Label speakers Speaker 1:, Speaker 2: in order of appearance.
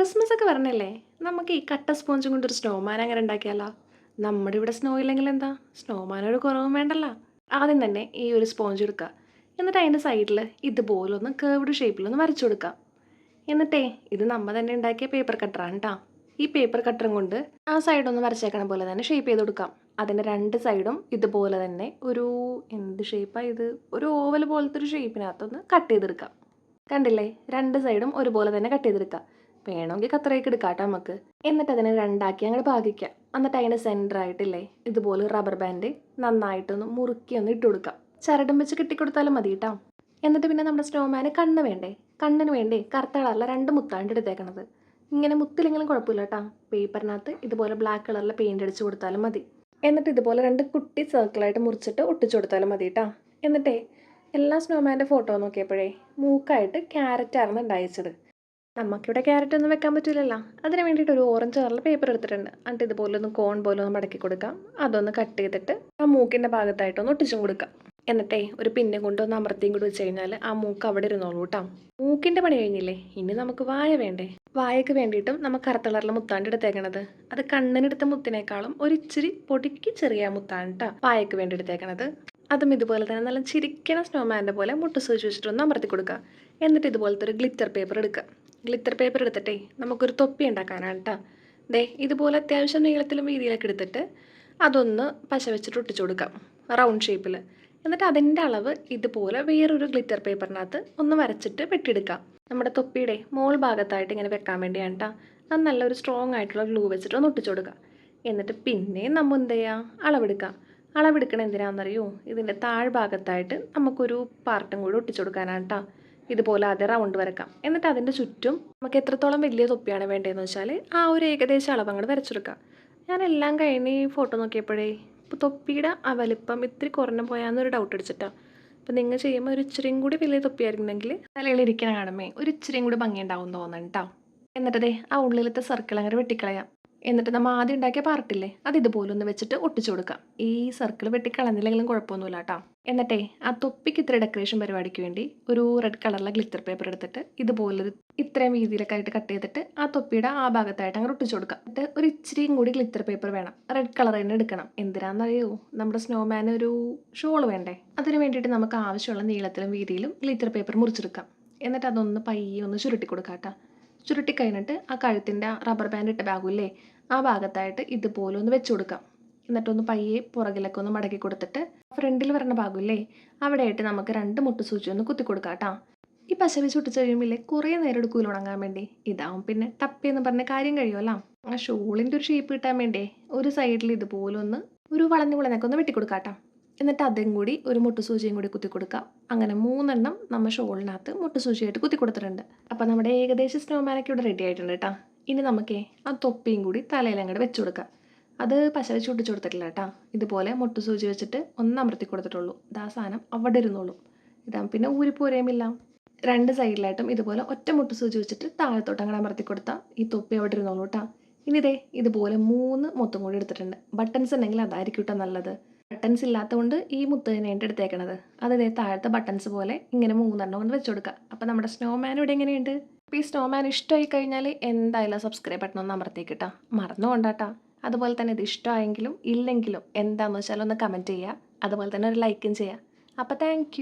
Speaker 1: Christmas ഒക്കെ വരണല്ലേ? നമുക്ക് ഈ കട്ട സ്പോഞ്ചും കൊണ്ടൊരു സ്നോമാൻ അങ്ങനെ ഉണ്ടാക്കിയാലോ? നമ്മുടെ ഇവിടെ സ്നോ ഇല്ലെങ്കിൽ എന്താ? സ്നോമാനൊരു കുറവും വേണ്ടല്ലോ. ആദ്യം തന്നെ ഈ ഒരു സ്പോഞ്ച് എടുക്കുക. എന്നിട്ട് അതിൻ്റെ സൈഡിൽ ഇതുപോലൊന്ന് കേർവ്ഡ് ഷേപ്പിലൊന്ന് വരച്ചു കൊടുക്കുക. എന്നിട്ടേ ഇത് നമ്മൾ തന്നെ ഉണ്ടാക്കിയ പേപ്പർ കട്ടറാണ് കേട്ടോ. ഈ പേപ്പർ കട്ടറും കൊണ്ട് ആ സൈഡൊന്ന് വരച്ചേക്കണ പോലെ തന്നെ ഷേപ്പ് ചെയ്ത് കൊടുക്കാം. അതിൻ്റെ രണ്ട് സൈഡും ഇതുപോലെ തന്നെ ഒരു എന്ത് ഷേപ്പാണ് ഇത്? ഒരു ഓവൽ പോലത്തെ ഒരു ഷേപ്പിനകത്തൊന്ന് കട്ട് ചെയ്തെടുക്കാം. കണ്ടില്ലേ? രണ്ട് സൈഡും ഒരുപോലെ തന്നെ കട്ട് ചെയ്തെടുക്കുക. വേണമെങ്കിൽ കത്രയൊക്കെ എടുക്കാം കേട്ടോ നമുക്ക്. എന്നിട്ട് അതിനെ രണ്ടാക്കി അങ്ങോട്ട് ഭാഗിക്കാം. എന്നിട്ട് അതിൻ്റെ സെൻറ്ററായിട്ടില്ലേ ഇതുപോലെ റബ്ബർ ബാൻഡ് നന്നായിട്ടൊന്ന് മുറുക്കി ഒന്ന് ഇട്ട് കൊടുക്കാം. ചരടും വെച്ച് കെട്ടിക്കൊടുത്താലും മതി കേട്ടോ. എന്നിട്ട് പിന്നെ നമ്മുടെ സ്നോമാന് കണ്ണ് വേണ്ടേ? കണ്ണിന് വേണ്ടി കറുത്ത കളറിലെ രണ്ട് മുത്താണ് എടുത്തേക്കണത്. ഇങ്ങനെ മുത്തില്ലെങ്കിലും കുഴപ്പമില്ല കേട്ടോ. പേപ്പറിനകത്ത് ഇതുപോലെ ബ്ലാക്ക് കളറിലെ പെയിൻ്റ് അടിച്ച് കൊടുത്താലും മതി. എന്നിട്ട് ഇതുപോലെ രണ്ട് കുട്ടി സർക്കിളായിട്ട് മുറിച്ചിട്ട് ഒട്ടിച്ചു കൊടുത്താലും മതി കേട്ടോ. എന്നിട്ടേ എല്ലാ സ്നോമാൻ്റെ ഫോട്ടോ നോക്കിയപ്പോഴേ മൂക്കായിട്ട് ക്യാരറ്റായിരുന്നു ഉണ്ടായിച്ചത്. നമുക്കിവിടെ ക്യാരറ്റ് ഒന്നും വെക്കാൻ പറ്റില്ലല്ലോ. അതിന് വേണ്ടിയിട്ട് ഒരു ഓറഞ്ച് കളറിൽ പേപ്പർ എടുത്തിട്ടുണ്ട്. എന്നിട്ട് ഇതുപോലെ ഒന്ന് കോൺ പോലെ ഒന്ന് മടക്കി കൊടുക്കാം. അതൊന്ന് കട്ട് ചെയ്തിട്ട് ആ മൂക്കിൻ്റെ ഭാഗത്തായിട്ടൊന്ന് ഒട്ടിച്ചും കൊടുക്കാം. എന്നിട്ടേ ഒരു പിന്നെ കൊണ്ടൊന്ന് അമർത്തിയും കൂടി വെച്ച് കഴിഞ്ഞാൽ ആ മൂക്ക് അവിടെ ഇരുന്നോളൂ കേട്ടോ. മൂക്കിൻ്റെ പണി കഴിഞ്ഞില്ലേ? ഇനി നമുക്ക് വായ വേണ്ടേ? വായക്ക് വേണ്ടിയിട്ടും നമുക്ക് കറുത്ത കളറിലെ മുത്താണ്ട് എടുത്തേക്കണത്. അത് കണ്ണിനെടുത്ത മുത്തിനേക്കാളും ഒരു ഇച്ചിരി പൊടിക്ക് ചെറിയ മുത്താണ് കേട്ടോ വായക്ക് വേണ്ടി എടുത്തേക്കണത്. അതും ഇതുപോലെ തന്നെ നല്ല ചിരിക്കണ സ്നോമാൻ്റെ പോലെ മുട്ട് സൂചി വെച്ചിട്ടൊന്ന് അമർത്തി കൊടുക്കുക. എന്നിട്ട് ഇതുപോലത്തെ ഒരു ഗ്ലിറ്റർ പേപ്പർ എടുക്കുക. ഗ്ലിറ്റർ പേപ്പർ എടുത്തിട്ടേ നമുക്കൊരു തൊപ്പി ഉണ്ടാക്കാനാണ് കേട്ടോ. ദേ ഇതുപോലെ അത്യാവശ്യം നീളത്തിലും വീതിയിലൊക്കെ എടുത്തിട്ട് അതൊന്ന് പശ വെച്ചിട്ട് ഒട്ടിച്ചു കൊടുക്കാം റൗണ്ട് ഷേപ്പിൽ. എന്നിട്ട് അതിൻ്റെ അളവ് ഇതുപോലെ വേറൊരു ഗ്ലിറ്റർ പേപ്പറിനകത്ത് ഒന്ന് വരച്ചിട്ട് വെട്ടിയെടുക്കാം. നമ്മുടെ തൊപ്പിയുടെ മോൾ ഭാഗത്തായിട്ട് ഇങ്ങനെ വെക്കാൻ വേണ്ടിയാണ് കേട്ടോ. അത് നല്ലൊരു സ്ട്രോങ് ആയിട്ടുള്ള ഗ്ലൂ വെച്ചിട്ട് ഒന്ന് ഒട്ടിച്ചു കൊടുക്കുക. എന്നിട്ട് പിന്നെ നമ്മൾ എന്ത് ചെയ്യുക? അളവെടുക്കുക. അളവെടുക്കണ എന്തിനാണെന്നറിയോ? ഇതിൻ്റെ താഴ്ഭാഗത്തായിട്ട് നമുക്കൊരു പാർട്ടും കൂടി ഒട്ടിച്ചു കൊടുക്കാനാണ് കേട്ടോ. ഇതുപോലെ ആദ്യം റൗണ്ട് വരക്കാം. എന്നിട്ട് അതിൻ്റെ ചുറ്റും നമുക്ക് എത്രത്തോളം വലിയ തൊപ്പിയാണ് വേണ്ടതെന്ന് വെച്ചാൽ ആ ഒരു ഏകദേശം അളവ് അങ്ങോട്ട് വരച്ചെടുക്കാം. ഞാൻ എല്ലാം കഴിഞ്ഞ് ഈ ഫോട്ടോ നോക്കിയപ്പോഴേ ഇപ്പോൾ തൊപ്പിയുടെ ആ വലിപ്പം ഇത്തിരി കുറഞ്ഞു പോയാന്നൊരു ഡൗട്ട് അടിച്ചിട്ടാണ്. അപ്പോൾ നിങ്ങൾ ചെയ്യുമ്പോൾ ഒരു ഇച്ചിരിയും കൂടി വലിയ തൊപ്പിയായിരുന്നെങ്കിൽ തലയിലിരിക്കണ കാണുമ്പോൾ ഒരു ഇച്ചിരിയും കൂടി ഭംഗി ഉണ്ടാവും തോന്നുന്നു കേട്ടോ. എന്നിട്ടതേ ആ ഉള്ളിലത്തെ സർക്കിൾ അങ്ങനെ വെട്ടിക്കളയാം. എന്നിട്ട് നമ്മൾ ആദ്യം ഉണ്ടാക്കിയ പാർട്ടില്ലേ അത് ഇതുപോലെ ഒന്ന് വെച്ചിട്ട് ഒട്ടിച്ചു കൊടുക്കാം. ഈ സർക്കിൾ വെട്ടിക്കളഞ്ഞില്ലെങ്കിലും കുഴപ്പമൊന്നുമില്ല കേട്ടോ. എന്നിട്ടേ ആ തൊപ്പിക്ക് ഇത്ര ഡെക്കറേഷൻ പരിപാടിക്ക് വേണ്ടി ഒരു റെഡ് കളറിലെ ഗ്ലിറ്റർ പേപ്പർ എടുത്തിട്ട് ഇതുപോലൊരു ഇത്രയും വീതിയിലൊക്കെ ആയിട്ട് കട്ട് ചെയ്തിട്ട് ആ തൊപ്പിയുടെ ആ ഭാഗത്തായിട്ട് അങ്ങനെ ഒട്ടിച്ചു കൊടുക്കാം. എന്നിട്ട് ഒരു ഇച്ചിരിയും കൂടി ഗ്ലിറ്റർ പേപ്പർ വേണം. റെഡ് കളർ തന്നെ എടുക്കണം. എന്തിനാണെന്നറിയോ? നമ്മുടെ സ്നോമാന് ഒരു ഷോൾ വേണ്ടേ? അതിന് വേണ്ടിയിട്ട് നമുക്ക് ആവശ്യമുള്ള നീളത്തിലും വീതിയിലും ഗ്ലിറ്റർ പേപ്പർ മുറിച്ചെടുക്കാം. എന്നിട്ട് അതൊന്ന് പയ്യെ ഒന്ന് ചുരുട്ടി കൊടുക്കാം കേട്ടോ. ചുരുട്ടി കഴിഞ്ഞിട്ട് ആ കഴുത്തിൻ്റെ റബ്ബർ ബാൻഡ് ഇട്ട ഭാഗമില്ലേ ആ ഭാഗത്തായിട്ട് ഇതുപോലെ ഒന്ന് വെച്ച് കൊടുക്കാം. എന്നിട്ടൊന്ന് പയ്യെ പുറകിലൊക്കെ ഒന്ന് മടക്കി കൊടുത്തിട്ട് ഫ്രണ്ടിൽ വരുന്ന ഭാഗമില്ലേ അവിടെയായിട്ട് നമുക്ക് രണ്ട് മുട്ട് സൂചി ഒന്ന് കുത്തി കൊടുക്കാം കേട്ടോ. ഈ പശ വെച്ച് ഒട്ടിച്ച് കഴിയുമ്പില്ലേ കുറേ നേരം എടുക്കൂല ഉണങ്ങാൻ വേണ്ടി. ഇതാവും പിന്നെ ടപ്പേന്ന് പറഞ്ഞ കാര്യം കഴിയുമല്ലോ. ആ ഷോളിൻ്റെ ഒരു ഷേപ്പ് കിട്ടാൻ വേണ്ടേ ഒരു സൈഡിൽ ഇതുപോലെ ഒന്ന് ഒരു വളഞ്ഞു വിളഞ്ഞൊക്കെ ഒന്ന് വെട്ടിക്കൊടുക്കാം കേട്ടോ. എന്നിട്ട് അതും കൂടി ഒരു മുട്ട് സൂചിയും കൂടി കുത്തി കൊടുക്കാം. അങ്ങനെ 3 നമ്മൾ ഷോളിനകത്ത് മുട്ട് സൂചിയായിട്ട് കുത്തി കൊടുത്തിട്ടുണ്ട്. അപ്പോൾ നമ്മുടെ ഏകദേശം സ്നോമാനൊക്കെ ഇവിടെ റെഡി ആയിട്ടുണ്ട് കേട്ടോ. ഇനി നമുക്കേ ആ തൊപ്പിയും കൂടി തലയിൽ അങ്ങോട്ട് വെച്ച് കൊടുക്കാം. അത് പശ വെച്ച് ഒട്ടിച്ച് കൊടുത്തിട്ടില്ല കേട്ടോ. ഇതുപോലെ മുട്ട് സൂചി വെച്ചിട്ട് ഒന്ന് അമർത്തി കൊടുത്തിട്ടുള്ളൂ. ഇതാ സാധനം അവിടെ ഇരുന്നോളും. ഇതാ പിന്നെ ഊരിപ്പോരേമില്ല. രണ്ട് സൈഡിലായിട്ടും ഇതുപോലെ ഒറ്റ മുട്ട് സൂചി വെച്ചിട്ട് താഴത്തോട്ട് അങ്ങനെ അമർത്തി കൊടുത്താൽ ഈ തൊപ്പി അവിടെ ഇരുന്നോളൂ കേട്ടോ. ഇനി ഇതേ ഇതുപോലെ 3 മുത്തും കൂടി എടുത്തിട്ടുണ്ട്. ബട്ടൺസ് ഉണ്ടെങ്കിൽ അതായിരിക്കും കേട്ടോ നല്ലത്. ബട്ടൺസ് ഇല്ലാത്തതുകൊണ്ട് ഈ മുത്ത് തന്നെയാണ് എടുത്തേക്കണത്. അതേ താഴത്തെ ബട്ടൺസ് പോലെ ഇങ്ങനെ 3 കൊണ്ട് വെച്ച് കൊടുക്കുക. അപ്പോൾ നമ്മുടെ സ്നോമാൻ ഇവിടെ എങ്ങനെയുണ്ട്? അപ്പോൾ ഈ സ്നോമാൻ ഇഷ്ടമായി കഴിഞ്ഞാൽ എന്തായാലും സബ്സ്ക്രൈബ് ബട്ടൺ ഒന്ന് അമർത്തിക്കിട്ടാ. മറന്നു കൊണ്ടാട്ടാ. അതുപോലെ തന്നെ ഇത് ഇഷ്ടമായെങ്കിലും ഇല്ലെങ്കിലും എന്താണെന്ന് വെച്ചാൽ ഒന്ന് കമൻറ്റ് ചെയ്യുക. അതുപോലെ തന്നെ ഒരു ലൈക്കും ചെയ്യുക. അപ്പോൾ താങ്ക്